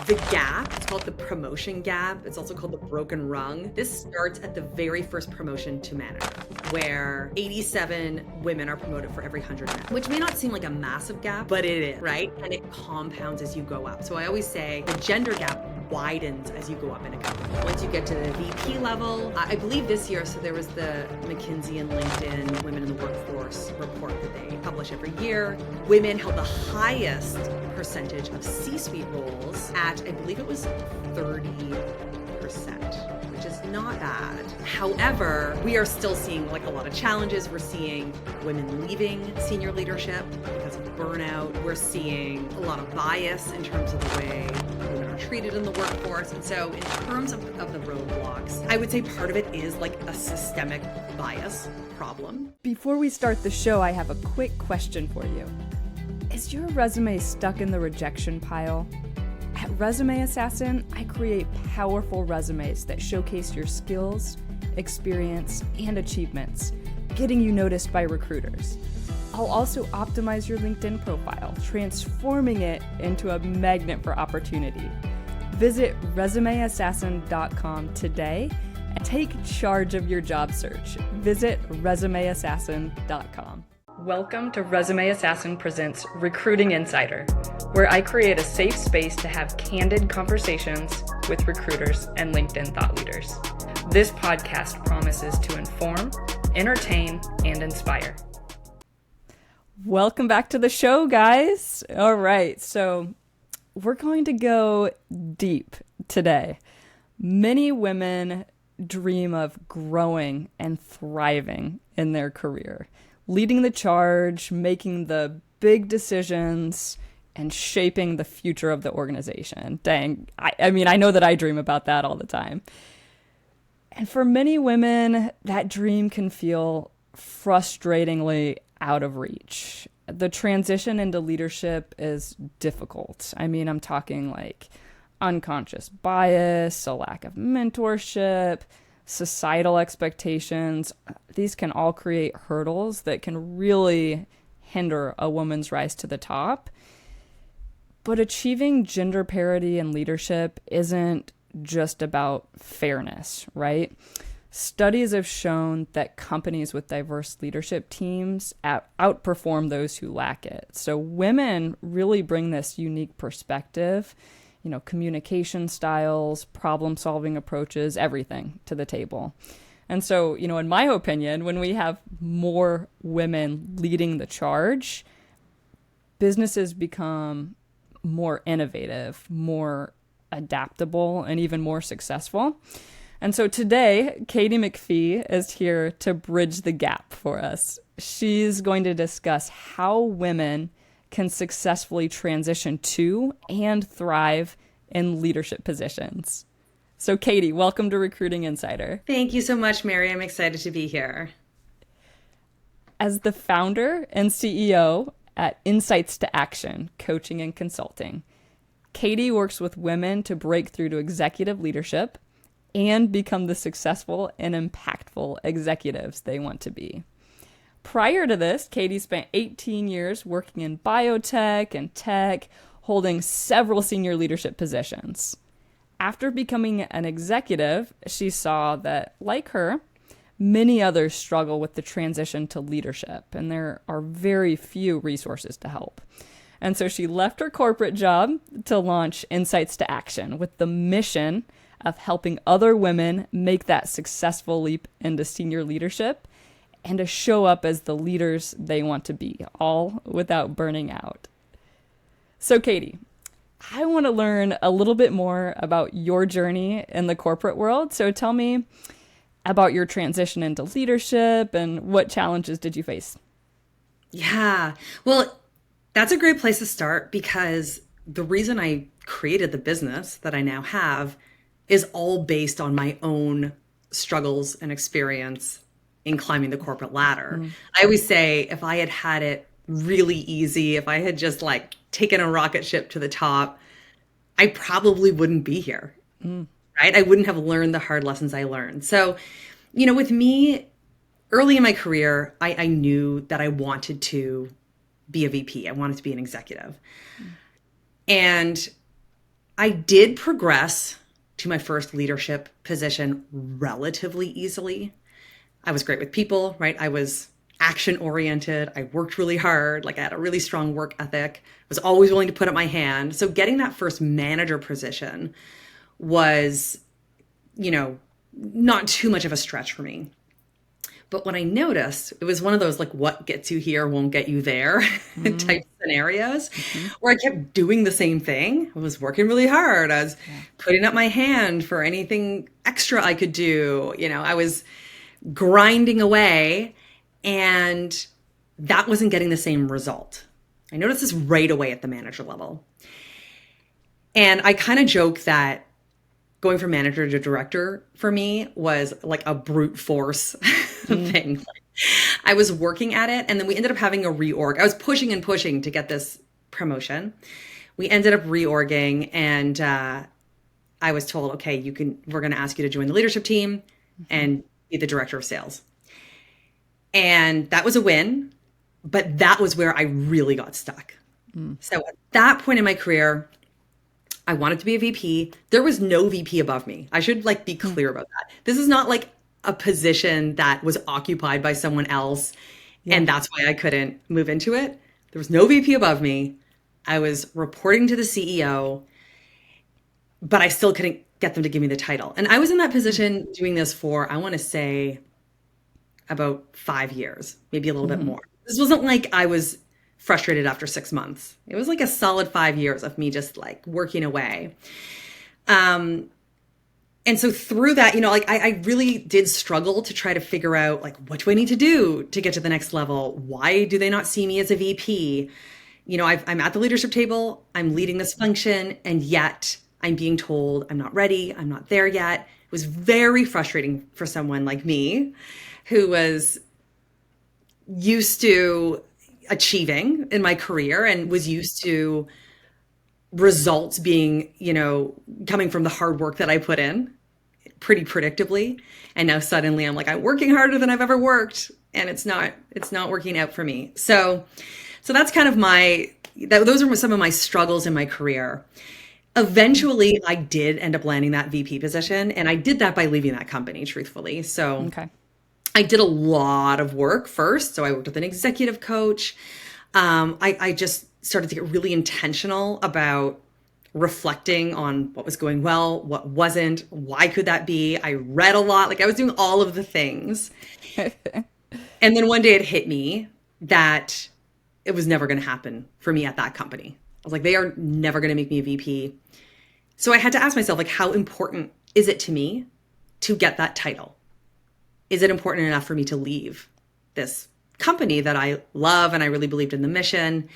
The gap, it's called the promotion gap. It's also called the broken rung. This starts at the very first promotion to manager, where 87 women are promoted for every 100 men, which may not seem like a massive gap, but it is, right? And it compounds as you go up. So I always say the gender gap widens as you go up in a company. Once you get to the VP level, I believe this year, so there was the McKinsey and LinkedIn Women in the Workforce report that they publish every year. Women held the highest percentage of C-suite roles at, I believe it was 30%, which is not bad. However, we are still seeing like a lot of challenges. We're seeing women leaving senior leadership because of burnout. We're seeing a lot of bias in terms of the way women are treated in the workforce. And so in terms of the roadblocks, I would say part of it is like a systemic bias problem. Before we start the show, I have a quick question for you. Is your resume stuck in the rejection pile? At Resume Assassin, I create powerful resumes that showcase your skills, experience, and achievements, getting you noticed by recruiters. I'll also optimize your LinkedIn profile, transforming it into a magnet for opportunity. Visit resumeassassin.com today and take charge of your job search. Visit resumeassassin.com. Welcome to Resume Assassin Presents Recruiting Insider, where I create a safe space to have candid conversations with recruiters and LinkedIn thought leaders. This podcast promises to inform, entertain, and inspire. Welcome back to the show, guys. All right, so we're going to go deep today. Many women dream of growing and thriving in their career, leading the charge, making the big decisions, and shaping the future of the organization. Dang, I mean, I know that I dream about that all the time. And for many women, that dream can feel frustratingly out of reach. The transition into leadership is difficult. I mean, I'm talking like unconscious bias, a lack of mentorship, societal expectations. These can all create hurdles that can really hinder a woman's rise to the top. But achieving gender parity in leadership isn't just about fairness, right? Studies have shown that companies with diverse leadership teams outperform those who lack it. So women really bring this unique perspective, communication styles, problem-solving approaches, everything to the table. And so, in my opinion, when we have more women leading the charge, businesses become more innovative, more adaptable, and even more successful. And so today, Katy McFee is here to bridge the gap for us. She's going to discuss how women can successfully transition to and thrive in leadership positions. So Katy, welcome to Recruiting Insider. Thank you so much, Mary. I'm excited to be here. As the founder and CEO at Insights to Action Coaching and Consulting, Katy works with women to break through to executive leadership and become the successful and impactful executives they want to be. Prior to this, Katy spent 18 years working in biotech and tech, holding several senior leadership positions. After becoming an executive, she saw that, like her, many others struggle with the transition to leadership, and there are very few resources to help. And so she left her corporate job to launch Insights to Action with the mission of helping other women make that successful leap into senior leadership and to show up as the leaders they want to be, all without burning out. So Katy, I want to learn a little bit more about your journey in the corporate world. So tell me about your transition into leadership and what challenges did you face? Yeah, well, that's a great place to start because the reason I created the business that I now have is all based on my own struggles and experience in climbing the corporate ladder. I always say if I had had it really easy, if I had just taken a rocket ship to the top, I probably wouldn't be here, right? I wouldn't have learned the hard lessons I learned. So, with me, early in my career, I knew that I wanted to be a VP. I wanted to be an executive. And I did progress to my first leadership position relatively easily. I was great with people, right? I was action oriented. I worked really hard. Like I had a really strong work ethic, was always willing to put up my hand. So getting that first manager position was, not too much of a stretch for me. But what I noticed, it was one of those like what gets you here won't get you there type scenarios where I kept doing the same thing. I was working really hard. I was putting up my hand for anything extra I could do. I was grinding away, and that wasn't getting the same result. I noticed this right away at the manager level. And I kind of joke that going from manager to director for me was like a brute force thing. I was working at it, and then we ended up having a reorg. I was pushing and pushing to get this promotion. We ended up reorging, and I was told, okay, we're going to ask you to join the leadership team and be the director of sales. And that was a win, but that was where I really got stuck. So at that point in my career, I wanted to be a VP. There was no VP above me. I should be clear about that. This is not like a position that was occupied by someone else. And that's why I couldn't move into it. There was no VP above me. I was reporting to the CEO, but I still couldn't get them to give me the title. And I was in that position doing this for, I want to say, about 5 years, maybe a little bit more. This wasn't like I was frustrated after 6 months. It was like a solid 5 years of me just working away. And so through that, I really did struggle to try to figure out what do I need to do to get to the next level? Why do they not see me as a VP? I'm at the leadership table, I'm leading this function, and yet I'm being told I'm not ready, I'm not there yet. It was very frustrating for someone like me who was used to achieving in my career and was used to results being, coming from the hard work that I put in pretty predictably. And now suddenly I'm I'm working harder than I've ever worked, and it's not working out for me. So that's kind of those are some of my struggles in my career. Eventually I did end up landing that VP position, and I did that by leaving that company, truthfully. So Okay. I did a lot of work first. So I worked with an executive coach. I just started to get really intentional about reflecting on what was going well, what wasn't, why could that be? I read a lot. I was doing all of the things. And then one day it hit me that it was never going to happen for me at that company. I was like, they are never going to make me a VP. So I had to ask myself, how important is it to me to get that title? Is it important enough for me to leave this company that I love and I really believed in the mission?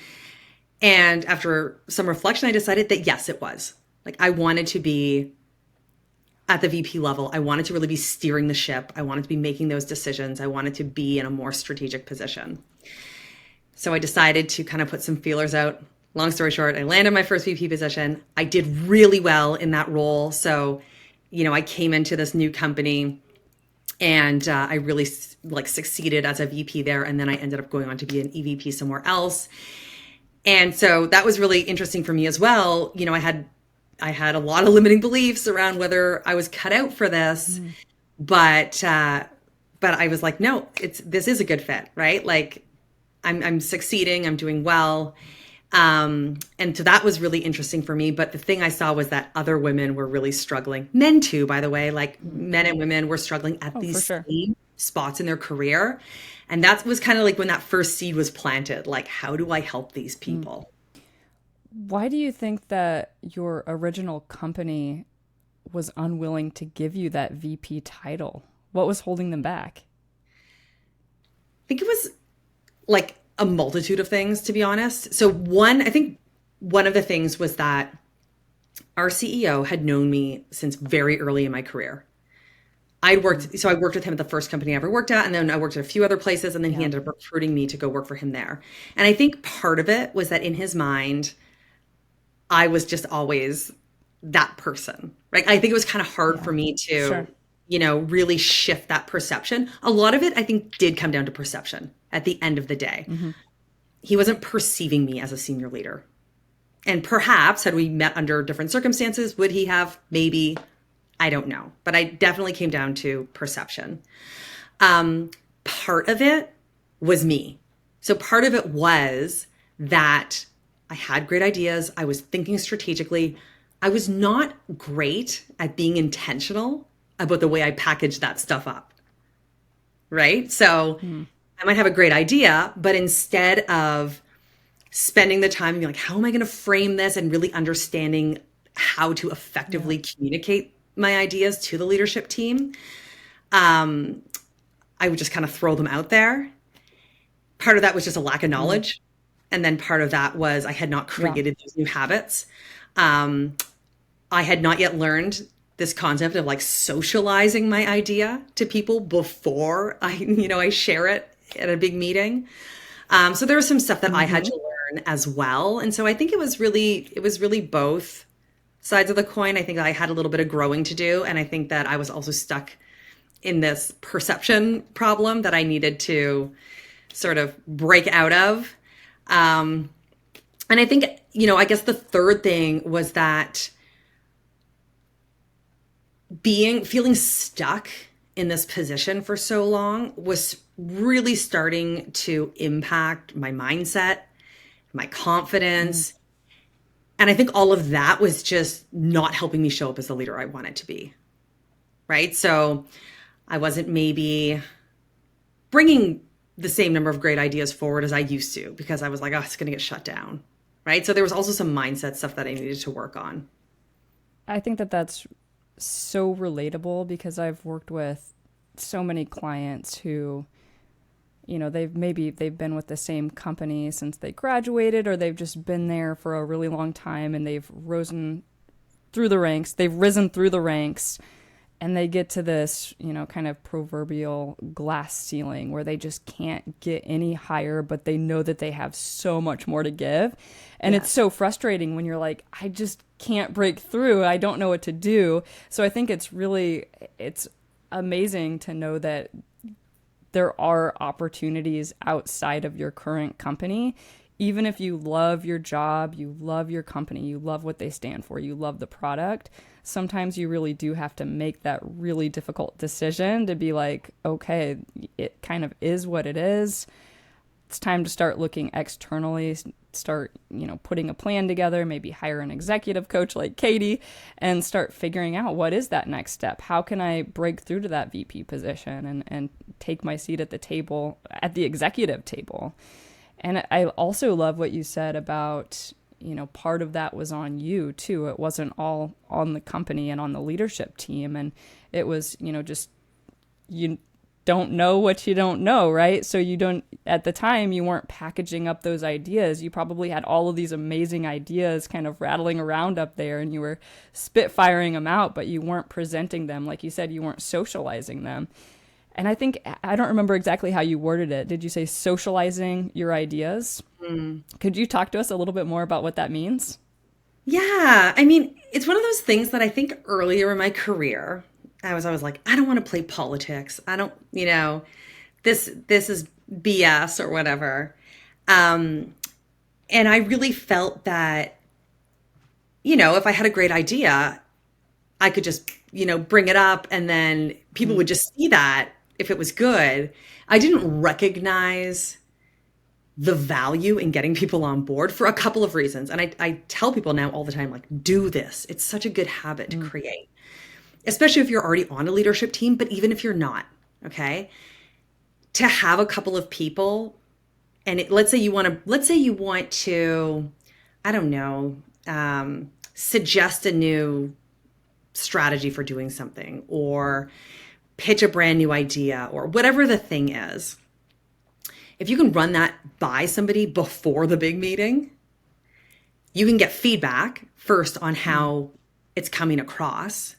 And after some reflection, I decided that yes, it was. I wanted to be at the VP level. I wanted to really be steering the ship. I wanted to be making those decisions. I wanted to be in a more strategic position. So I decided to kind of put some feelers out. Long story short, I landed my first VP position. I did really well in that role. So, I came into this new company, and I really succeeded as a VP there. And then I ended up going on to be an EVP somewhere else. And so that was really interesting for me as well. I had a lot of limiting beliefs around whether I was cut out for this, but I was like, no, this is a good fit, right? I'm succeeding, I'm doing well. And so that was really interesting for me. But the thing I saw was that other women were really struggling. Men too, by the way, men and women were struggling at these same spots in their career. And that was kind of when that first seed was planted, how do I help these people? Why do you think that your original company was unwilling to give you that VP title? What was holding them back? I think it was a multitude of things, to be honest. So I think one of the things was that our CEO had known me since very early in my career. I worked with him at the first company I ever worked at, and then I worked at a few other places, and then he ended up recruiting me to go work for him there. And I think part of it was that in his mind, I was just always that person, right? I think it was kind of hard for me to, really shift that perception. A lot of it, I think, did come down to perception at the end of the day. He wasn't perceiving me as a senior leader. And perhaps had we met under different circumstances, would he have? Maybe. I don't know. But I definitely came down to perception. Part of it was me. So part of it was that I had great ideas. I was thinking strategically. I was not great at being intentional about the way I packaged that stuff up. Right? So I might have a great idea, but instead of spending the time and being like, how am I going to frame this and really understanding how to effectively communicate my ideas to the leadership team, I would just kind of throw them out there. Part of that was just a lack of knowledge. And then part of that was I had not created those new habits. I had not yet learned this concept of like socializing my idea to people before I share it at a big meeting. So there was some stuff that I had to learn as well. And so I think it was really both sides of the coin. I think I had a little bit of growing to do. And I think that I was also stuck in this perception problem that I needed to sort of break out of. And I think, I guess the third thing was that feeling stuck in this position for so long was really starting to impact my mindset, my confidence. And I think all of that was just not helping me show up as the leader I wanted to be. Right? So I wasn't maybe bringing the same number of great ideas forward as I used to because I was like, oh, it's going to get shut down. Right? So there was also some mindset stuff that I needed to work on. I think that that's so relatable because I've worked with so many clients who, they've been with the same company since they graduated, or they've just been there for a really long time and they've risen through the ranks, and they get to this, kind of proverbial glass ceiling where they just can't get any higher, but they know that they have so much more to give. And it's so frustrating when you're like, I just can't break through. I don't know what to do. So I think it's amazing to know that there are opportunities outside of your current company. Even if you love your job, you love your company, you love what they stand for, you love the product, sometimes you really do have to make that really difficult decision to be like, okay, it kind of is what it is. It's time to start looking externally, start, putting a plan together, maybe hire an executive coach like Katy and start figuring out what is that next step? How can I break through to that VP position and take my seat at the table, at the executive table? And I also love what you said about, part of that was on you too. It wasn't all on the company and on the leadership team. And it was, just, you don't know what you don't know, right? So at the time, you weren't packaging up those ideas. You probably had all of these amazing ideas kind of rattling around up there and you were spitfiring them out, but you weren't presenting them. Like you said, you weren't socializing them. And I think, I don't remember exactly how you worded it. Did you say socializing your ideas? Could you talk to us a little bit more about what that means? Yeah. I mean, it's one of those things that I think earlier in my career, I was always like, I don't want to play politics. I don't, this is BS or whatever. And I really felt that, if I had a great idea, I could just, bring it up and then people would just see that if it was good. I didn't recognize the value in getting people on board for a couple of reasons. And I tell people now all the time, like, do this. It's such a good habit to create, especially if you're already on a leadership team, but even if you're not, okay, to have a couple of people and let's say you want to, I don't know, suggest a new strategy for doing something or pitch a brand new idea or whatever the thing is. If you can run that by somebody before the big meeting, you can get feedback first on how it's coming across.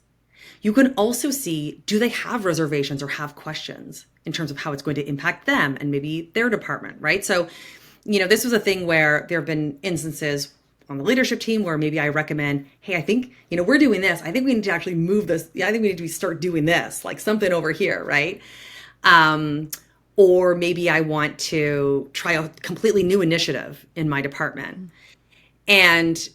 You can also see, do they have reservations or have questions in terms of how it's going to impact them and maybe their department, right? So, this was a thing where there have been instances on the leadership team where maybe I recommend, hey, I think, we're doing this. I think we need to actually move this. I think we need to start doing this, like something over here, right? Or maybe I want to try a completely new initiative in my department. And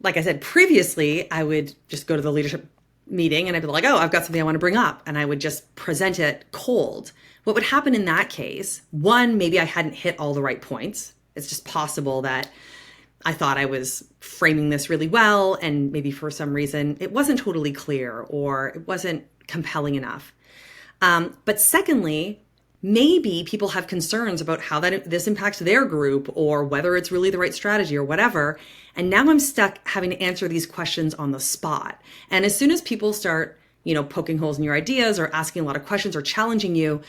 like I said previously, I would just go to the leadership meeting and I'd be like, oh, I've got something I want to bring up. And I would just present it cold. What would happen in that case? One, maybe I hadn't hit all the right points. It's just possible that I thought I was framing this really well, and maybe for some reason it wasn't totally clear or it wasn't compelling enough. But secondly, maybe people have concerns about how this impacts their group or whether it's really the right strategy or whatever. And now I'm stuck having to answer these questions on the spot. And as soon as people start, poking holes in your ideas or asking a lot of questions or challenging you,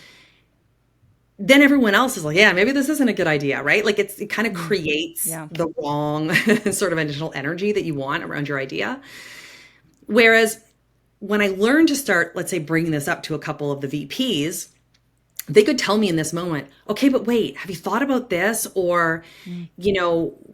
then everyone else is like, yeah, maybe this isn't a good idea, right? Like it kind of creates the wrong sort of additional energy that you want around your idea. Whereas when I learned to start, let's say, bringing this up to a couple of the VPs, they could tell me in this moment, okay, but wait, have you thought about this? Or,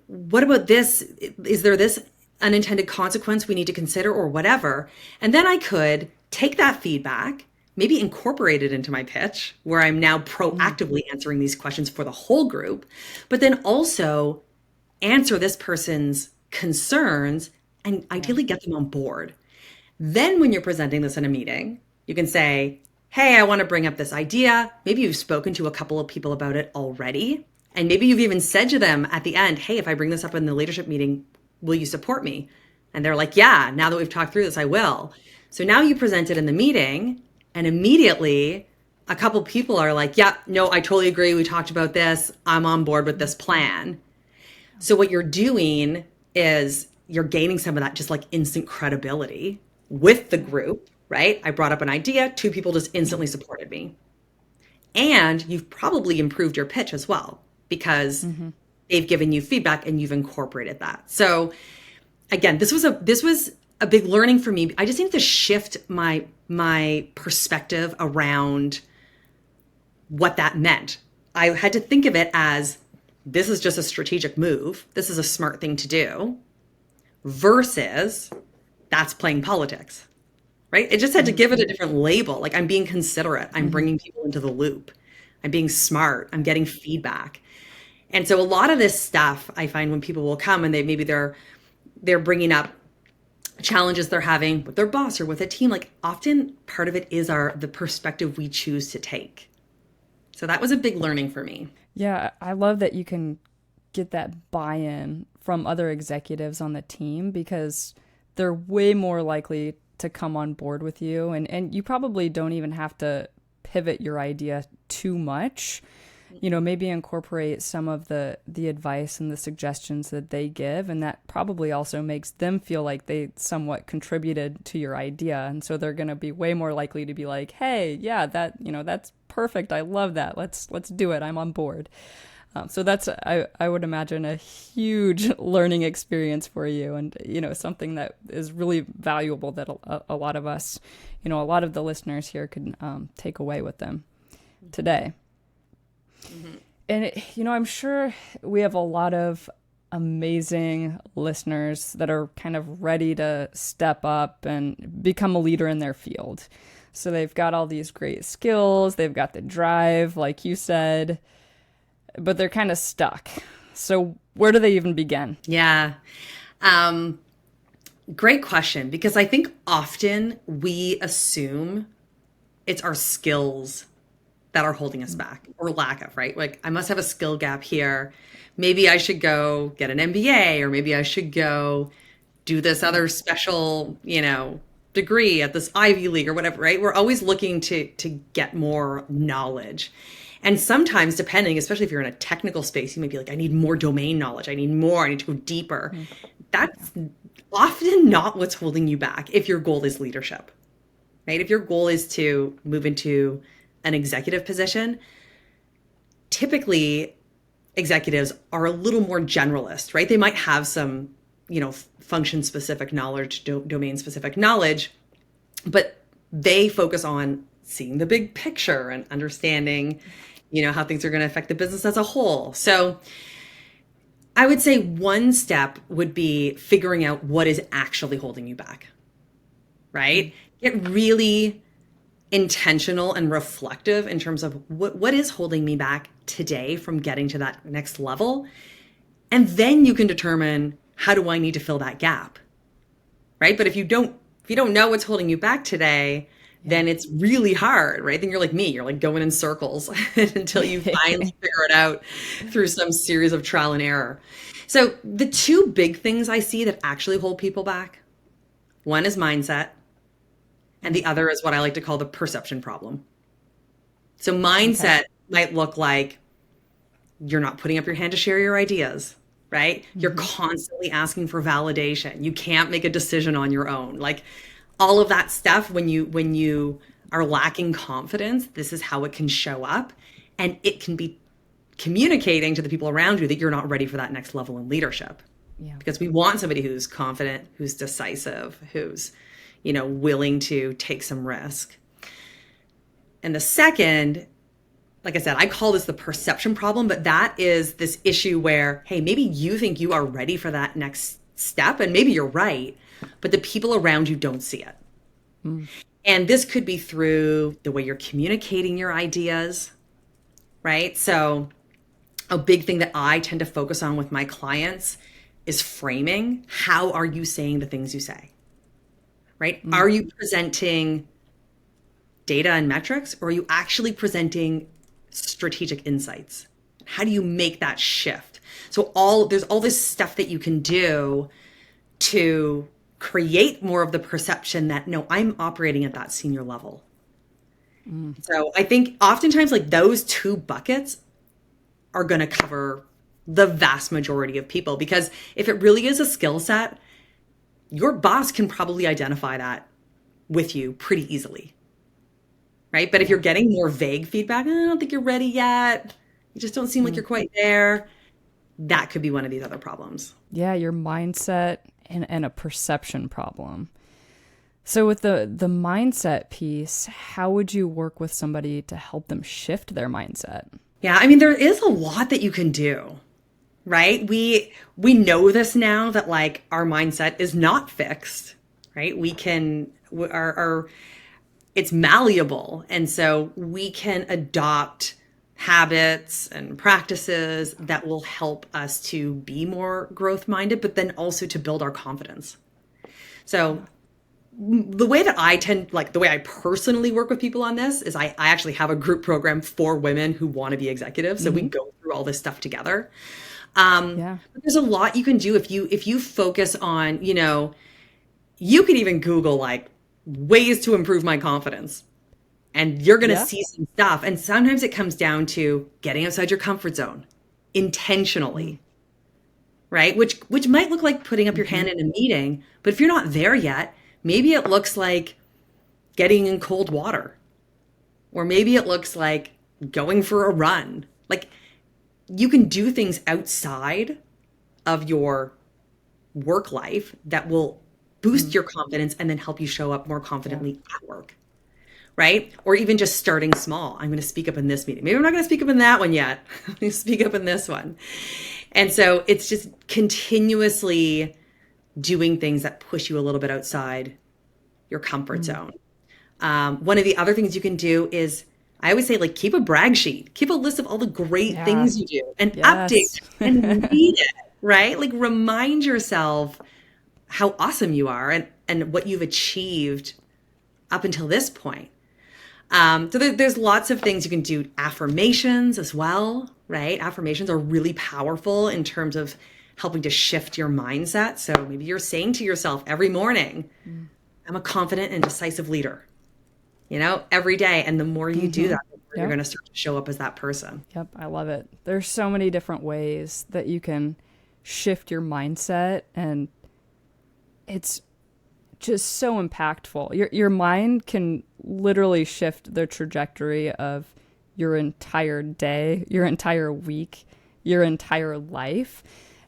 what about this? Is there this unintended consequence we need to consider or whatever? And then I could take that feedback, maybe incorporate it into my pitch where I'm now proactively answering these questions for the whole group, but then also answer this person's concerns and ideally get them on board. Then when you're presenting this in a meeting, you can say, hey, I want to bring up this idea. Maybe you've spoken to a couple of people about it already. And maybe you've even said to them at the end, hey, if I bring this up in the leadership meeting, will you support me? And they're like, yeah, now that we've talked through this, I will. So now you present it in the meeting, and immediately a couple people are like, yeah, no, I totally agree. We talked about this. I'm on board with this plan. So what you're doing is you're gaining some of that just like instant credibility with the group, right? I brought up an idea. 2 people just instantly supported me. And you've probably improved your pitch as well because they've given you feedback and you've incorporated that. So again, this was a big learning for me. I just need to shift my perspective around what that meant. I had to think of it as this is just a strategic move. This is a smart thing to do versus that's playing politics, right? It just had to give it a different label. Like I'm being considerate. I'm bringing people into the loop. I'm being smart. I'm getting feedback. And so a lot of this stuff I find when people will come and they're bringing up challenges they're having with their boss or with a team, like often part of it is the perspective we choose to take. So that was a big learning for me. Yeah, I love that you can get that buy-in from other executives on the team because they're way more likely to come on board with you. And you probably don't even have to pivot your idea too much. Maybe incorporate some of the advice and the suggestions that they give. And that probably also makes them feel like they somewhat contributed to your idea. And so they're going to be way more likely to be like, hey, yeah, that's perfect. I love that. Let's do it. I'm on board. So that's, I would imagine, a huge learning experience for you and, something that is really valuable that a lot of us, a lot of the listeners here can take away with them today. Mm-hmm. And, I'm sure we have a lot of amazing listeners that are kind of ready to step up and become a leader in their field. So they've got all these great skills. They've got the drive, like you said, but they're kind of stuck. So where do they even begin? Yeah. Great question, because I think often we assume it's our skills that are holding us back or lack of, right? Like I must have a skill gap here. Maybe I should go get an MBA, or maybe I should go do this other special, degree at this Ivy League or whatever, right? We're always looking to get more knowledge. And sometimes, depending, especially if you're in a technical space, you might be like, I need more domain knowledge. I need to go deeper. That's often not what's holding you back if your goal is leadership, right? If your goal is to move into an executive position, typically executives are a little more generalist, right? They might have some, function-specific knowledge, domain-specific knowledge, but they focus on seeing the big picture and understanding, how things are going to affect the business as a whole. So I would say one step would be figuring out what is actually holding you back, right? Get really intentional and reflective in terms of what is holding me back today from getting to that next level. And then you can determine how do I need to fill that gap? Right? But if you don't know what's holding you back today, then it's really hard, right? Then you're like me, you're like going in circles until you finally figure it out through some series of trial and error. So the two big things I see that actually hold people back, one is mindset, and the other is what I like to call the perception problem. So mindset might look like you're not putting up your hand to share your ideas, right? You're constantly asking for validation. You can't make a decision on your own. Like all of that stuff, when you are lacking confidence, this is how it can show up. And it can be communicating to the people around you that you're not ready for that next level in leadership. Yeah. Because we want somebody who's confident, who's decisive, who's, willing to take some risk. And the second, like I said, I call this the perception problem, but that is this issue where, hey, maybe you think you are ready for that next step, and maybe you're right, but the people around you don't see it. And this could be through the way you're communicating your ideas, right? So a big thing that I tend to focus on with my clients is framing. How are you saying the things you say, right? Are you presenting data and metrics, or are you actually presenting strategic insights? How do you make that shift? So there's all this stuff that you can do to create more of the perception that, no, I'm operating at that senior level. So I think oftentimes like those two buckets are going to cover the vast majority of people, because if it really is a skill set, your boss can probably identify that with you pretty easily. Right? But if you're getting more vague feedback, I don't think you're ready yet, you just don't seem like you're quite there, that could be one of these other problems. Yeah, your mindset and a perception problem. So with the mindset piece, how would you work with somebody to help them shift their mindset? Yeah, I mean, there is a lot that you can do, right? We know this now, that like our mindset is not fixed, right? It's malleable. And so we can adopt habits and practices that will help us to be more growth minded, but then also to build our confidence. So the way that the way I personally work with people on this is I actually have a group program for women who want to be executives. So we go through all this stuff together. But there's a lot you can do if you focus on, you could even Google like ways to improve my confidence, and you're going to see some stuff. And sometimes it comes down to getting outside your comfort zone intentionally, right? Which might look like putting up your hand in a meeting, but if you're not there yet, maybe it looks like getting in cold water, or maybe it looks like going for a run. Like you can do things outside of your work life that will boost your confidence and then help you show up more confidently at work, right? Or even just starting small. I'm going to speak up in this meeting. Maybe I'm not going to speak up in that one yet. I'm going to speak up in this one. And so it's just continuously doing things that push you a little bit outside your comfort zone. One of the other things you can do is, I always say, like, keep a brag sheet. Keep a list of all the great things you do and update and read it, right? Like remind yourself how awesome you are and what you've achieved up until this point. So there's lots of things you can do. Affirmations as well, right? Affirmations are really powerful in terms of helping to shift your mindset. So maybe you're saying to yourself every morning, I'm a confident and decisive leader, every day. And the more you do that, the more you're going to start to show up as that person. Yep. I love it. There's so many different ways that you can shift your mindset, and it's just so impactful. Your mind can literally shift the trajectory of your entire day, your entire week, your entire life.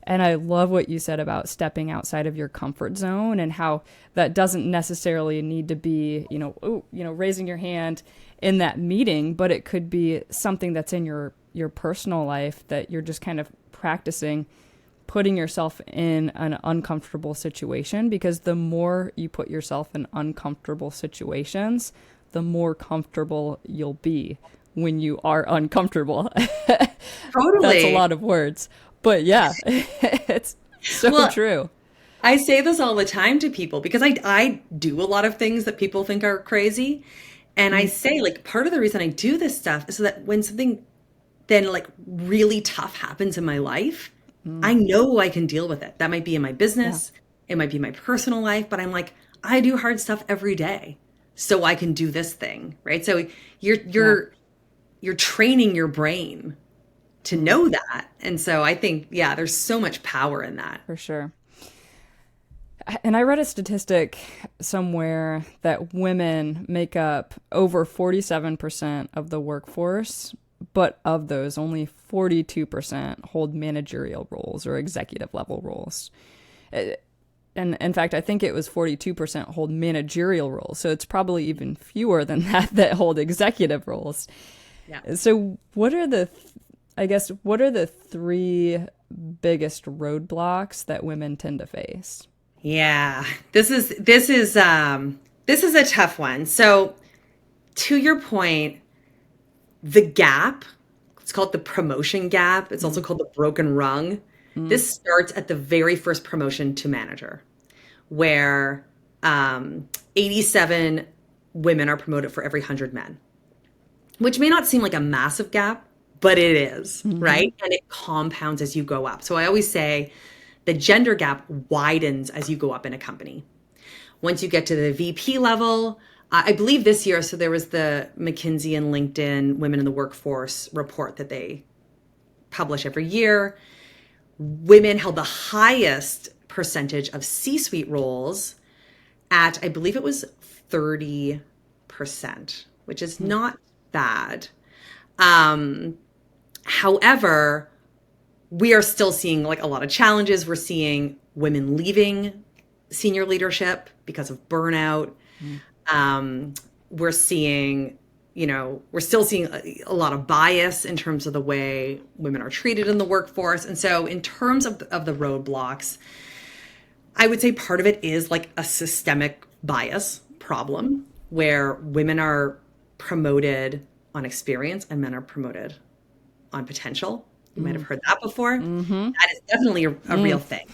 And I love what you said about stepping outside of your comfort zone, and how that doesn't necessarily need to be, raising your hand in that meeting, but it could be something that's in your personal life that you're just kind of practicing putting yourself in an uncomfortable situation, because the more you put yourself in uncomfortable situations, the more comfortable you'll be when you are uncomfortable. Totally. That's a lot of words, but yeah, it's So Well, true. I say this all the time to people because I do a lot of things that people think are crazy. And I say, like, part of the reason I do this stuff is so that when something then like really tough happens in my life, I know I can deal with it. That might be in my Yeah. business, it might be my personal life, but I'm like, I do hard stuff every day. So I can do this thing, right? So you're Yeah. you're you're training your brain to know that. And so I think, yeah, there's so much power in that. For sure. And I read a statistic somewhere that women make up over 47% of the workforce, but of those, only 42% hold managerial roles or executive level roles. And in fact, I think it was 42% hold managerial roles. So it's probably even fewer than that hold executive roles. Yeah. So what are the three biggest roadblocks that women tend to face? Yeah. This is a tough one. So to your point, the gap, it's called the promotion gap. It's also called the broken rung. This starts at the very first promotion to manager, where 87 women are promoted for every 100 men, which may not seem like a massive gap, but it is, right? And it compounds as you go up. So I always say the gender gap widens as you go up in a company. Once you get to the VP level, I believe this year, so there was the McKinsey and LinkedIn Women in the Workforce report that they publish every year. Women held the highest percentage of C-suite roles at, I believe it was 30%, which is not bad. However, we are still seeing like a lot of challenges. We're seeing women leaving senior leadership because of burnout. We're seeing, we're still seeing a lot of bias in terms of the way women are treated in the workforce. And so in terms of the roadblocks, I would say part of it is like a systemic bias problem where women are promoted on experience and men are promoted on potential. You might have heard that before. That is definitely a real thing.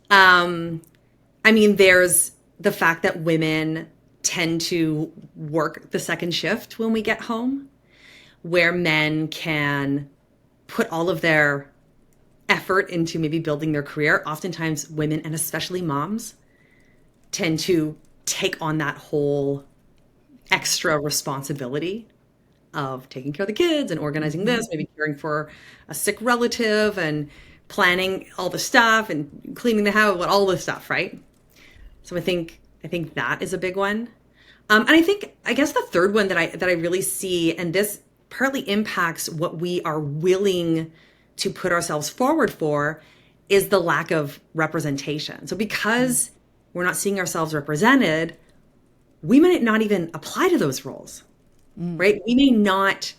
I mean, there's the fact that women tend to work the second shift when we get home, where men can put all of their effort into maybe building their career. Oftentimes, women, and especially moms, tend to take on that whole extra responsibility of taking care of the kids and organizing this, maybe caring for a sick relative and planning all the stuff and cleaning the house, all this stuff, right? So I think that is a big one. And I guess the third one that I really see, and this partly impacts what we are willing to put ourselves forward for, is the lack of representation. So because we're not seeing ourselves represented, we might not even apply to those roles, right? We may not,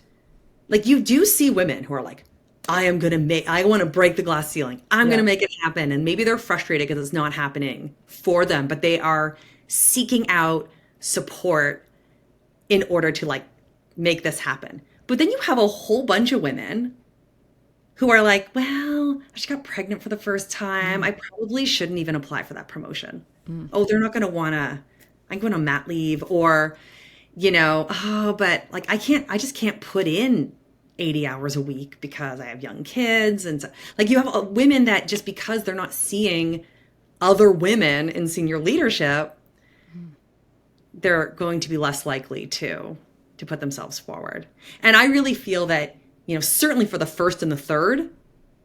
like, you do see women who are like, I want to break the glass ceiling. I'm going to make it happen. And maybe they're frustrated because it's not happening for them, but they are seeking out support in order to like make this happen. But then you have a whole bunch of women who are like, well, I just got pregnant for the first time. I probably shouldn't even apply for that promotion. Oh, they're not going to want to, I'm going on mat leave, or, but like, I just can't put in 80 hours a week because I have young kids. And so, like, you have women that just because they're not seeing other women in senior leadership, they're going to be less likely to put themselves forward. And I really feel that, certainly for the first and the third,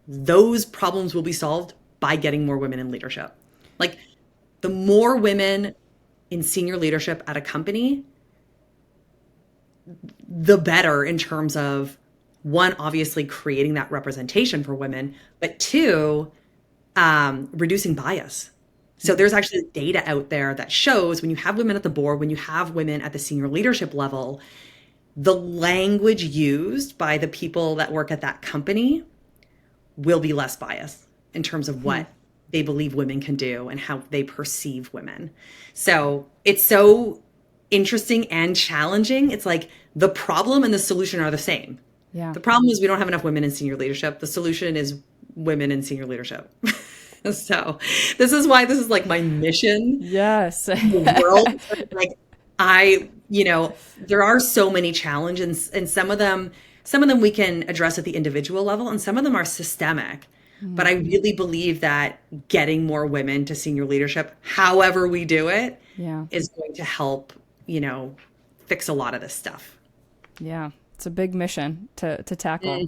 those problems will be solved by getting more women in leadership. Like, the more women in senior leadership at a company, the better in terms of, one, obviously creating that representation for women, but two, reducing bias. So there's actually data out there that shows when you have women at the board, when you have women at the senior leadership level, the language used by the people that work at that company will be less biased in terms of what they believe women can do and how they perceive women. So it's so interesting and challenging. It's like the problem and the solution are the same. Yeah. The problem is we don't have enough women in senior leadership. The solution is women in senior leadership. So this is why this is like my mission Yes. in the world. Like there are so many challenges, and some of them we can address at the individual level, and some of them are systemic. But I really believe that getting more women to senior leadership, however we do it, Yeah. is going to help, fix a lot of this stuff. Yeah. It's a big mission to tackle.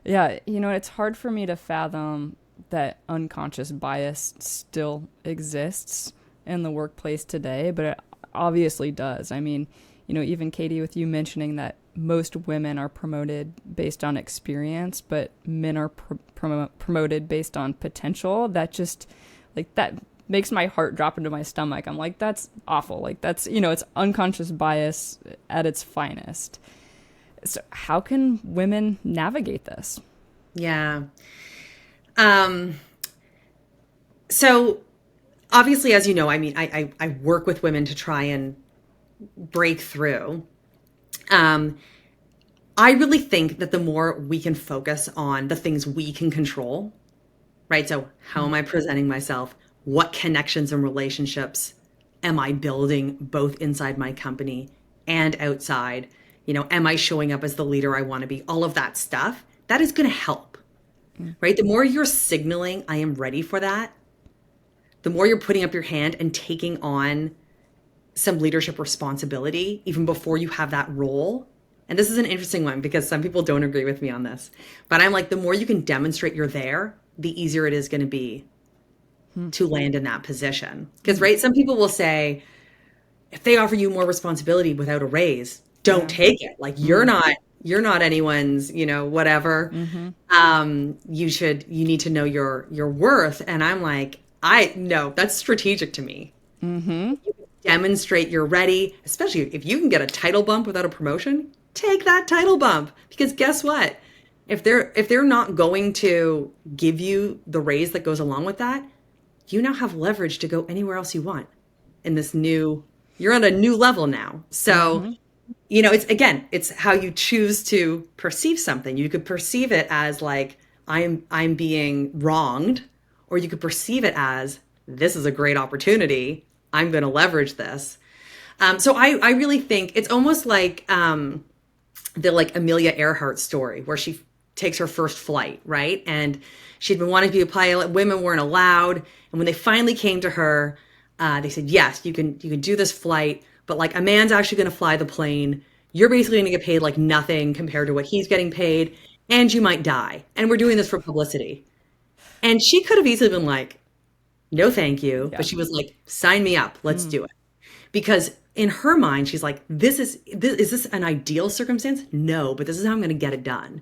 Yeah. It's hard for me to fathom that unconscious bias still exists in the workplace today, but it obviously does. I mean, even Katie, with you mentioning that most women are promoted based on experience, but men are promoted based on potential. That just that makes my heart drop into my stomach. I'm like, that's awful. Like that's, it's unconscious bias at its finest. So how can women navigate this? Yeah. So obviously, as you know, I mean, I work with women to try and break through. I really think that the more we can focus on the things we can control, right? So how am I presenting myself? What connections and relationships am I building both inside my company and outside? Am I showing up as the leader I want to be? All of that stuff, that is going to help, right? The more you're signaling, I am ready for that, the more you're putting up your hand and taking on some leadership responsibility even before you have that role. And this is an interesting one because some people don't agree with me on this, but I'm like, the more you can demonstrate you're there, the easier it is going to be to land in that position. Because, right, some people will say, if they offer you more responsibility without a raise, don't take it. Like you're not anyone's, whatever. You need to know your worth. And I'm like, no, that's strategic to me. You demonstrate you're ready, especially if you can get a title bump without a promotion, take that title bump. Because guess what? If they're not going to give you the raise that goes along with that, you now have leverage to go anywhere else you want in this you're on a new level now. So, it's how you choose to perceive something. You could perceive it as like, I'm being wronged, or you could perceive it as, this is a great opportunity. I'm going to leverage this. So I really think it's almost like the Amelia Earhart story where she takes her first flight, right? And she'd been wanting to be a pilot. Women weren't allowed. And when they finally came to her, they said, yes, you can do this flight, but like a man's actually going to fly the plane. You're basically going to get paid like nothing compared to what he's getting paid, and you might die. And we're doing this for publicity. And she could have easily been like, no, thank you. Yeah. But she was like, sign me up. Let's do it. Because in her mind, she's like, is this an ideal circumstance? No, but this is how I'm going to get it done.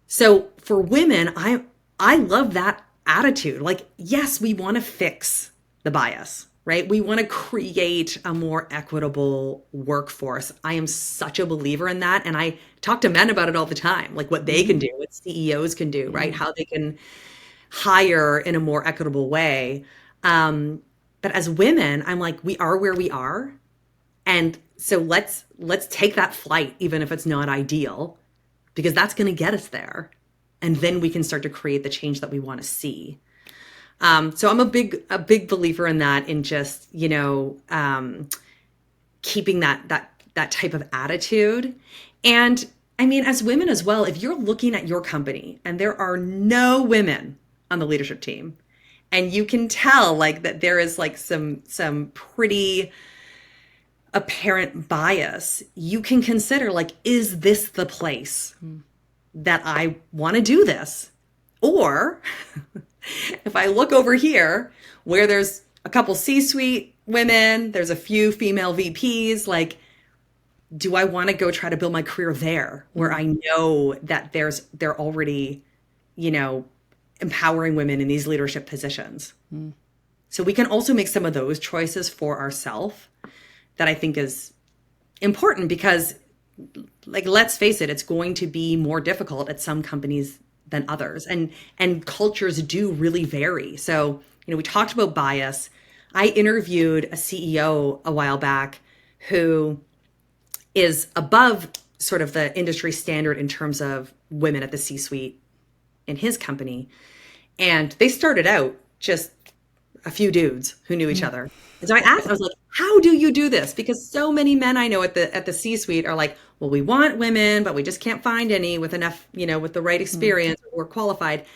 So for women, I love that attitude. Like, yes, we want to fix the bias, right? We want to create a more equitable workforce. I am such a believer in that. And I talk to men about it all the time, like what they can do, what CEOs can do, right? How they can hire in a more equitable way. But as women, I'm like, we are where we are. And so let's take that flight, even if it's not ideal, because that's going to get us there. And then we can start to create the change that we want to see. So I'm a big believer in that, in just, keeping that type of attitude. And I mean, as women as well, if you're looking at your company and there are no women on the leadership team, and you can tell like that there is like some pretty apparent bias, you can consider like, is this the place that I want to do this? Or if I look over here where there's a couple C-suite women, there's a few female VPs, like, do I want to go try to build my career there where I know that they're already, empowering women in these leadership positions? So we can also make some of those choices for ourselves that I think is important, because like, let's face it, it's going to be more difficult at some companies than others. And cultures do really vary. So, we talked about bias. I interviewed a CEO a while back who is above sort of the industry standard in terms of women at the C-suite in his company. And they started out just a few dudes who knew each other. And so I was like, how do you do this? Because so many men I know at the C-suite are like, well, we want women, but we just can't find any with enough, with the right experience or qualified.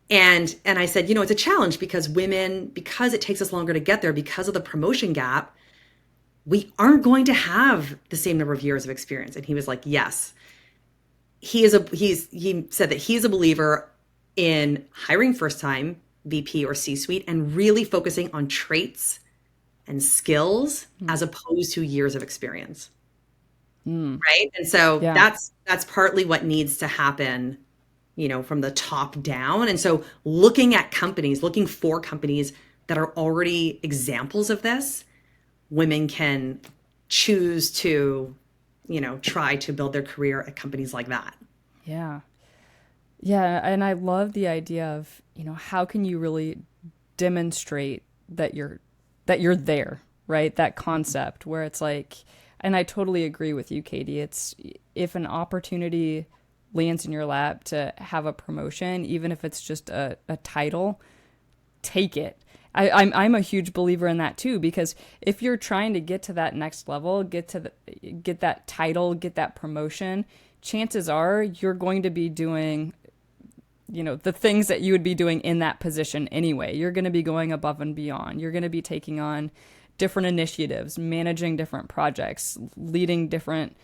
And I said, it's a challenge because women, because it takes us longer to get there, because of the promotion gap, we aren't going to have the same number of years of experience. And he was like, yes. He said that he's a believer in hiring first time VP or C-suite and really focusing on traits and skills as opposed to years of experience. Right. And so that's partly what needs to happen, from the top down. And so looking for companies that are already examples of this, women can choose to, try to build their career at companies like that. Yeah. Yeah. And I love the idea of, how can you really demonstrate that you're there, right? That concept where it's like, and I totally agree with you, Katy. It's if an opportunity lands in your lap to have a promotion, even if it's just a title, take it. I'm a huge believer in that too, because if you're trying to get to that next level, get that title, get that promotion, chances are you're going to be doing, the things that you would be doing in that position anyway. You're going to be going above and beyond. You're going to be taking on different initiatives, managing different projects, leading different,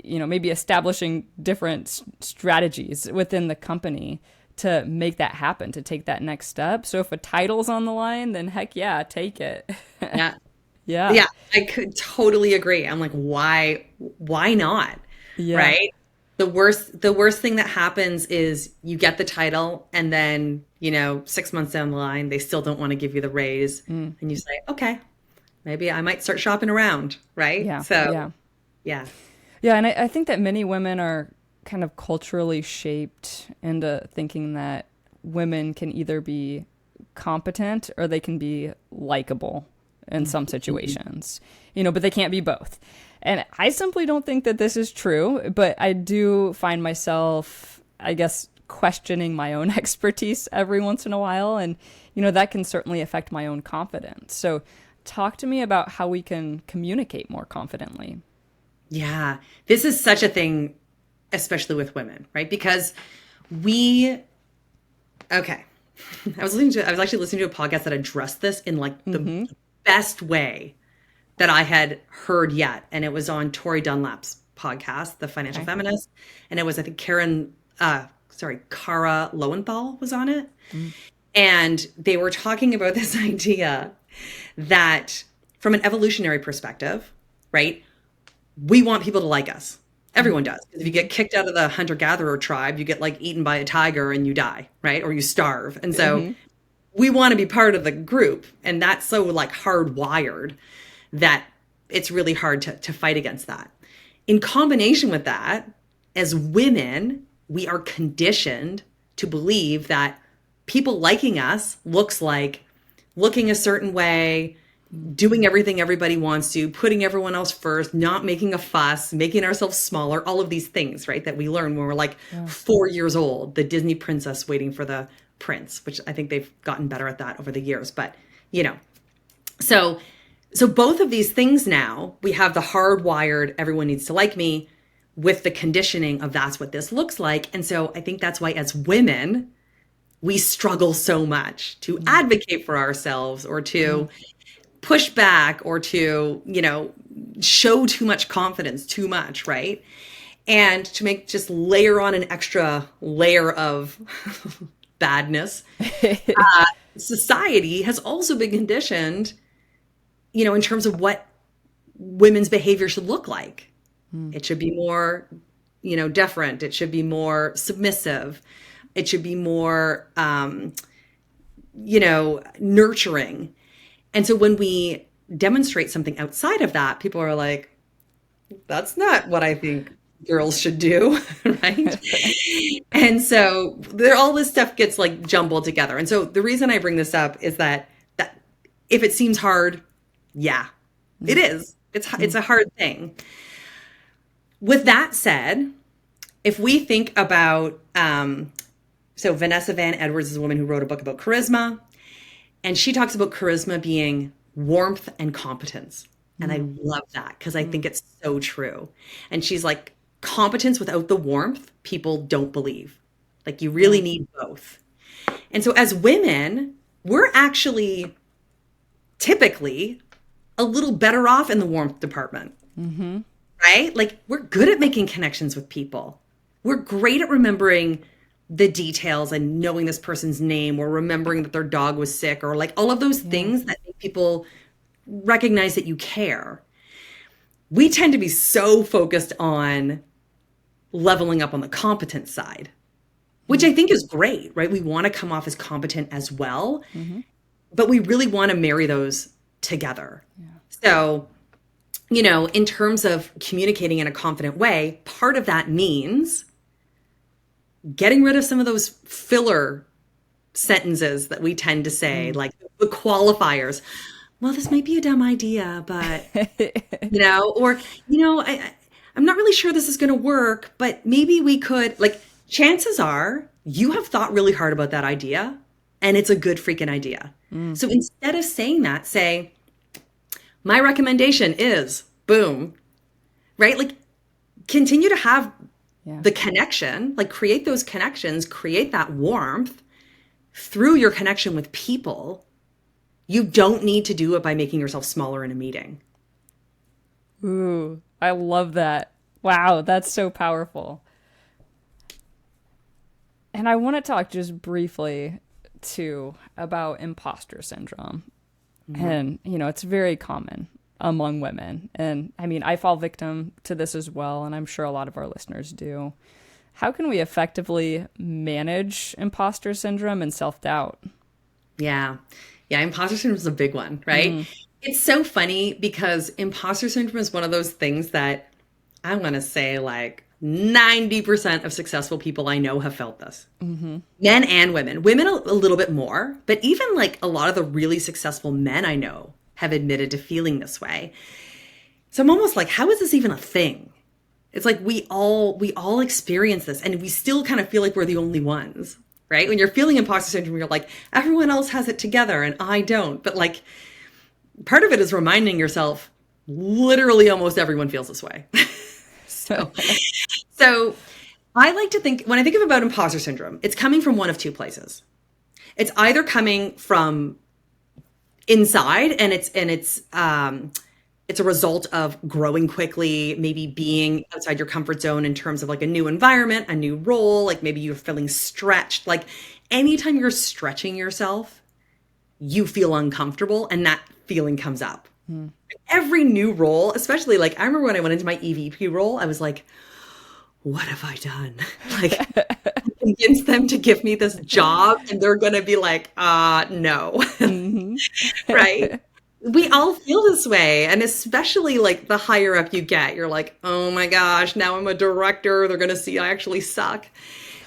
maybe establishing different strategies within the company to make that happen, to take that next step. So if a title's on the line, then heck yeah, take it. Yeah. Yeah. Yeah. I could totally agree. I'm like, why not? Yeah. Right. The worst thing that happens is you get the title and then, 6 months down the line, they still don't want to give you the raise. And you say, okay, maybe I might start shopping around. Right. Yeah. So yeah. Yeah. And I think that many women are kind of culturally shaped into thinking that women can either be competent or they can be likable in some situations, but they can't be both. And I simply don't think that this is true, but I do find myself, I guess, questioning my own expertise every once in a while. And, that can certainly affect my own confidence. So talk to me about how we can communicate more confidently. Yeah, this is such a thing, especially with women, right? Because I was actually listening to a podcast that addressed this in like the best way that I had heard yet. And it was on Tori Dunlap's podcast, The Financial Feminist. And it was, I think, Cara Lowenthal was on it. And they were talking about this idea that from an evolutionary perspective, right, we want people to like us. Everyone does. If you get kicked out of the hunter-gatherer tribe, you get like eaten by a tiger and you die, right? Or you starve. And so we want to be part of the group. And that's so like hardwired that it's really hard to fight against that. In combination with that, as women, we are conditioned to believe that people liking us looks like looking a certain way, doing everything everybody wants to, putting everyone else first, not making a fuss, making ourselves smaller, all of these things, right, that we learn when we're like 4 years old, the Disney princess waiting for the prince, which I think they've gotten better at that over the years. But, so both of these things now, we have the hardwired, everyone needs to like me, with the conditioning of that's what this looks like. And so I think that's why as women, we struggle so much to advocate for ourselves or to push back or to, show too much confidence, too much, right? And to just layer on an extra layer of badness. Society has also been conditioned, in terms of what women's behavior should look like. It should be more, deferent. It should be more submissive. It should be more, nurturing. And so when we demonstrate something outside of that, people are like, that's not what I think girls should do, right? And so all this stuff gets like jumbled together. And so the reason I bring this up is that if it seems hard, yeah, it is. It's a hard thing. With that said, if we think about So Vanessa Van Edwards is a woman who wrote a book about charisma. And she talks about charisma being warmth and competence. And I love that because I think it's so true. And she's like, competence without the warmth, people don't believe. Like you really need both. And so as women, we're actually typically a little better off in the warmth department, right? Like we're good at making connections with people. We're great at remembering the details and knowing this person's name or remembering that their dog was sick or like all of those things that make people recognize that you care. We tend to be so focused on leveling up on the competent side, which I think is great, right? We want to come off as competent as well, but we really want to marry those together. So, you know, in terms of communicating in a confident way, part of that means getting rid of some of those filler sentences that we tend to say, like the qualifiers. Well, this might be a dumb idea, but, you know, or, you know, I'm not really sure this is going to work, but maybe we could, like, chances are you have thought really hard about that idea and it's a good freaking idea. So instead of saying that, say, my recommendation is boom, right? Like continue to have the connection, like create those connections, create that warmth through your connection with people. You don't need to do it by making yourself smaller in a meeting. Ooh, I love that. Wow, that's so powerful. And I want to talk just briefly too about imposter syndrome. And, you know, it's very common among women. And I mean, I fall victim to this as well, and I'm sure a lot of our listeners do. How can we effectively manage imposter syndrome and self-doubt? Yeah. Yeah, imposter syndrome is a big one, right? It's so funny because imposter syndrome is one of those things that I want to say like 90% of successful people I know have felt this. Men and women. Women a little bit more, but even like a lot of the really successful men I know have admitted to feeling this way. So I'm almost like, how is this even a thing? It's like we all experience this and we still kind of feel like we're the only ones, right? When you're feeling imposter syndrome, you're like, everyone else has it together and I don't. But like part of it is reminding yourself, literally almost everyone feels this way. So I like to think, when I think about imposter syndrome, it's coming from one of two places. It's either coming from inside and it's a result of growing quickly, maybe being outside your comfort zone in terms of like a new environment, a new role, like maybe you're feeling stretched. Like anytime you're stretching yourself, you feel uncomfortable and that feeling comes up. Every new role, especially like I remember when I went into my EVP role, I was like, what have I done? Like I convinced them to give me this job and they're going to be like, no. Right? We all feel this way. And especially like the higher up you get, you're like, oh my gosh, now I'm a director. They're going to see I actually suck.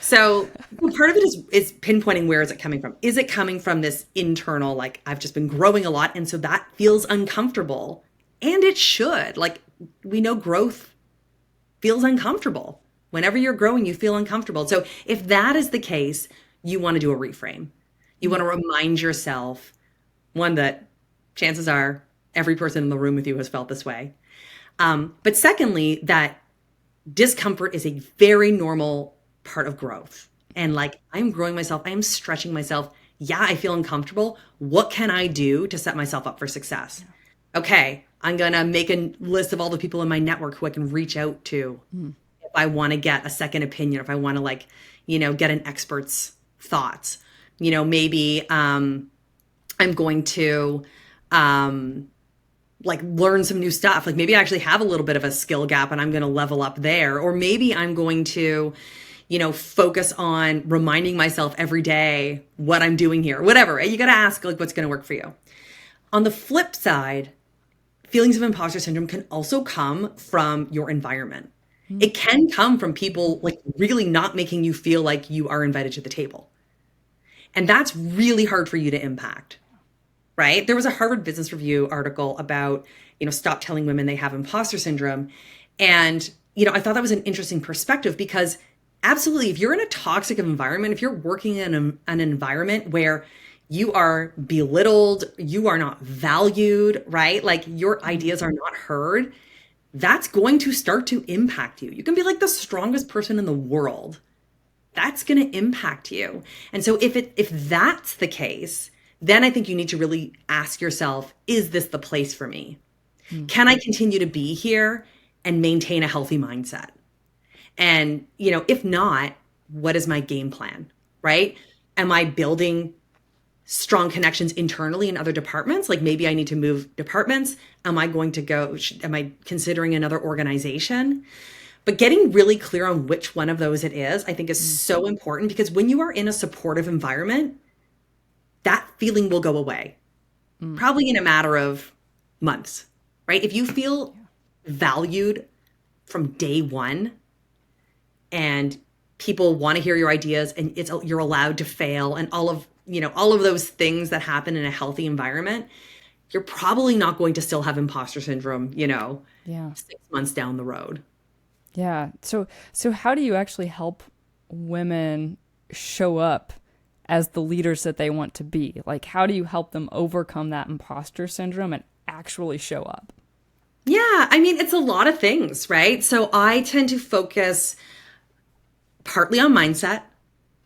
So part of it is pinpointing where is it coming from? Is it coming from this internal, like I've just been growing a lot. And so that feels uncomfortable. And it should. Like we know growth feels uncomfortable. Whenever you're growing, you feel uncomfortable. So if that is the case, you want to do a reframe. You want to remind yourself, one, that chances are every person in the room with you has felt this way. But secondly, that discomfort is a very normal part of growth. And like, I'm growing myself, I am stretching myself. Yeah, I feel uncomfortable. What can I do to set myself up for success? Okay, I'm going to make a list of all the people in my network who I can reach out to if I want to get a second opinion, if I want to like, you know, get an expert's thoughts. You know, maybe I'm going to like learn some new stuff. Like maybe I actually have a little bit of a skill gap and I'm going to level up there. Or maybe I'm going to, you know, focus on reminding myself every day what I'm doing here, whatever. You got to ask like what's going to work for you. On the flip side, feelings of imposter syndrome can also come from your environment. It can come from people like really not making you feel like you are invited to the table. And that's really hard for you to impact, right? There was a Harvard Business Review article about, you know, stop telling women they have imposter syndrome. And, you know, I thought that was an interesting perspective because absolutely. If you're in a toxic environment, if you're working in an environment where you are belittled, you are not valued, right? Like your ideas are not heard, that's going to start to impact you. You can be like the strongest person in the world. That's going to impact you. And so if that's the case, then I think you need to really ask yourself, is this the place for me? Can I continue to be here and maintain a healthy mindset? And, if not, what is my game plan, right? Am I building strong connections internally in other departments? Like maybe I need to move departments. Am I considering another organization? But getting really clear on which one of those it is, I think is so important, because when you are in a supportive environment, that feeling will go away, probably in a matter of months, right? If you feel valued from day one and people want to hear your ideas and you're allowed to fail and all of those things that happen in a healthy environment, you're probably not going to still have imposter syndrome, 6 months down the road. Yeah. So how do you actually help women show up as the leaders that they want to be? Like, how do you help them overcome that imposter syndrome and actually show up? Yeah, I mean, it's a lot of things, right? So I tend to focus partly on mindset,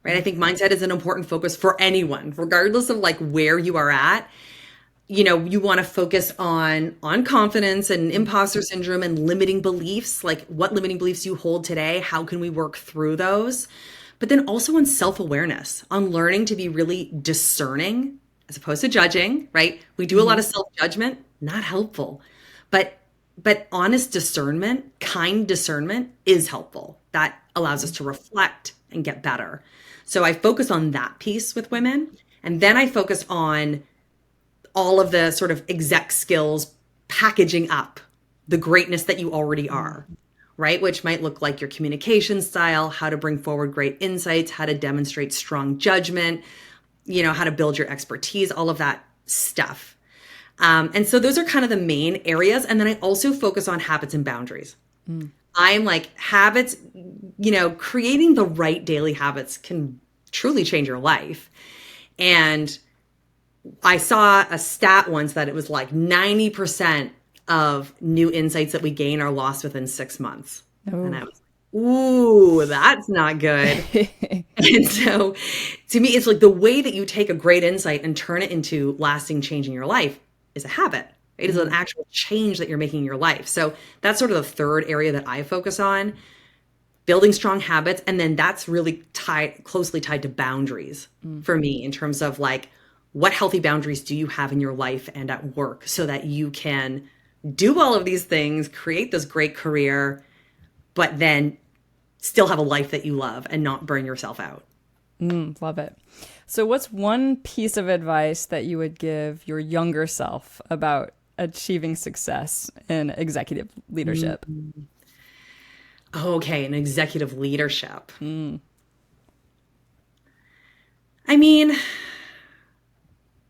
right? I think mindset is an important focus for anyone, regardless of like where you are at. You want to focus on confidence and imposter syndrome and limiting beliefs, like what limiting beliefs you hold today, how can we work through those? But then also on self-awareness, on learning to be really discerning as opposed to judging, right? We do a lot of self-judgment, not helpful. But honest discernment, kind discernment is helpful. That allows us to reflect and get better. So I focus on that piece with women. And then I focus on all of the sort of exec skills, packaging up the greatness that you already are, right? Which might look like your communication style, how to bring forward great insights, how to demonstrate strong judgment, how to build your expertise, all of that stuff. And so those are kind of the main areas. And then I also focus on habits and boundaries. I'm like habits, creating the right daily habits can truly change your life. And I saw a stat once that it was like 90% of new insights that we gain are lost within 6 months. Oh. And I was like, ooh, that's not good. And so to me, it's like the way that you take a great insight and turn it into lasting change in your life is a habit. It is an actual change that you're making in your life. So that's sort of the third area that I focus on, building strong habits. And then that's really closely tied to boundaries for me in terms of like, what healthy boundaries do you have in your life and at work so that you can do all of these things, create this great career, but then still have a life that you love and not burn yourself out? Love it. So what's one piece of advice that you would give your younger self about achieving success in executive leadership? Okay, in executive leadership. I mean,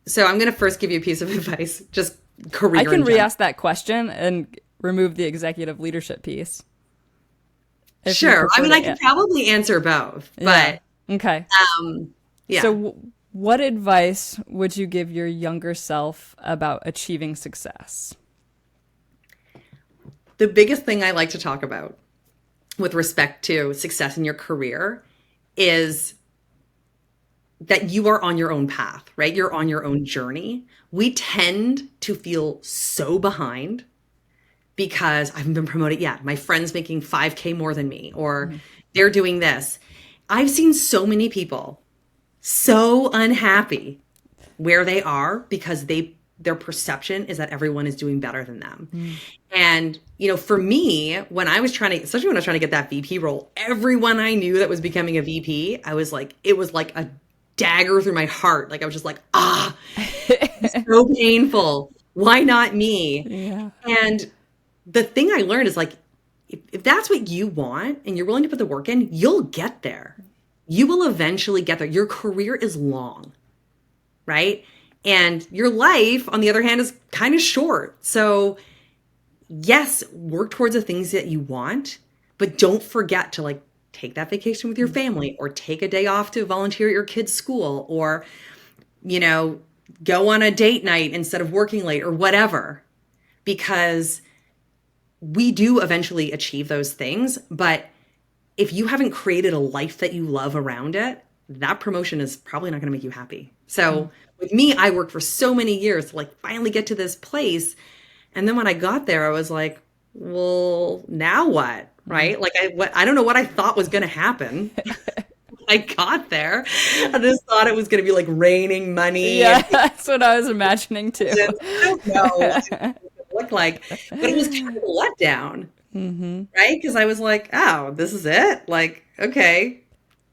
so I'm going to first give you a piece of advice, just career. I can re-ask that question and remove the executive leadership piece. Sure. I mean, I can probably answer both, but okay. Yeah. So what advice would you give your younger self about achieving success? The biggest thing I like to talk about with respect to success in your career is that you are on your own path, right? You're on your own journey. We tend to feel so behind because I haven't been promoted yet. My friend's making 5K more than me, or they're doing this. I've seen so many people so unhappy where they are because their perception is that everyone is doing better than them. And, for me, especially when I was trying to get that VP role, everyone I knew that was becoming a VP, it was like a dagger through my heart. Like I was just like, it's so painful. Why not me? Yeah. And the thing I learned is like, if that's what you want and you're willing to put the work in, you'll get there. You will eventually get there. Your career is long, right? And your life, on the other hand, is kind of short. So yes, work towards the things that you want, but don't forget to like take that vacation with your family, or take a day off to volunteer at your kid's school, or, go on a date night instead of working late, or whatever, because we do eventually achieve those things. But if you haven't created a life that you love around it, that promotion is probably not going to make you happy. So with me, I worked for so many years to like finally get to this place. And then when I got there, I was like, well, now what? Right? Like I don't know what I thought was going to happen. I got there. I just thought it was going to be like raining money. Yeah, that's what I was imagining too. I don't know what it looked like, but it was kind of a letdown, right? Because I was like, oh, this is it? Like, okay,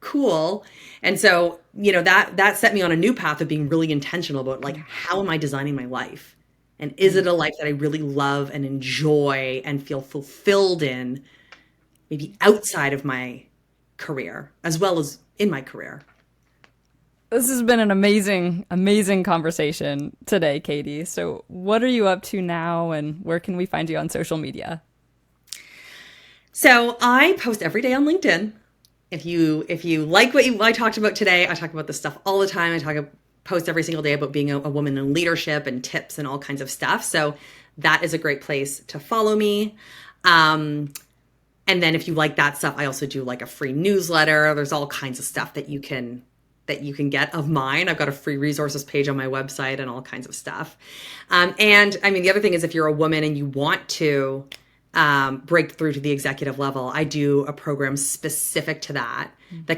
cool. And so, that set me on a new path of being really intentional about like, how am I designing my life? And is it a life that I really love and enjoy and feel fulfilled in, maybe outside of my career as well as in my career? This has been an amazing, amazing conversation today, Katy. So what are you up to now, and where can we find you on social media? So I post every day on LinkedIn. If you like what I talked about today, I talk about this stuff all the time. Post every single day about being a woman in leadership and tips and all kinds of stuff. So that is a great place to follow me. And then if you like that stuff, I also do like a free newsletter. There's all kinds of stuff that you can get of mine. I've got a free resources page on my website and all kinds of stuff. And I mean, the other thing is, if you're a woman and you want to break through to the executive level, I do a program specific to that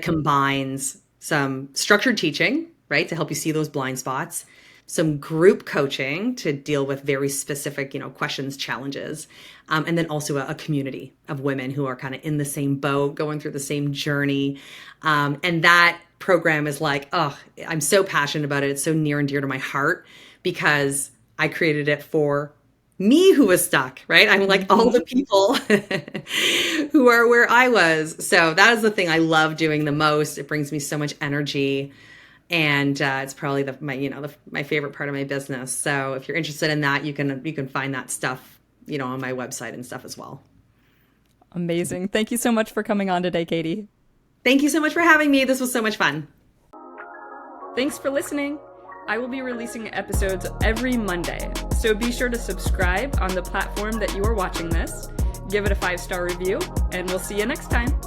combines some structured teaching, right, to help you see those blind spots, some group coaching to deal with very specific, questions, challenges, and then also a community of women who are kind of in the same boat, going through the same journey. And that program is like, oh, I'm so passionate about it. It's so near and dear to my heart because I created it for me who was stuck, right? I'm like all the people who are where I was. So that is the thing I love doing the most. It brings me so much energy. And it's probably my favorite part of my business. So if you're interested in that, you can find that stuff, on my website and stuff as well. Amazing. Thank you so much for coming on today, Katy. Thank you so much for having me. This was so much fun. Thanks for listening. I will be releasing episodes every Monday, so be sure to subscribe on the platform that you are watching this, give it a 5-star review, and we'll see you next time.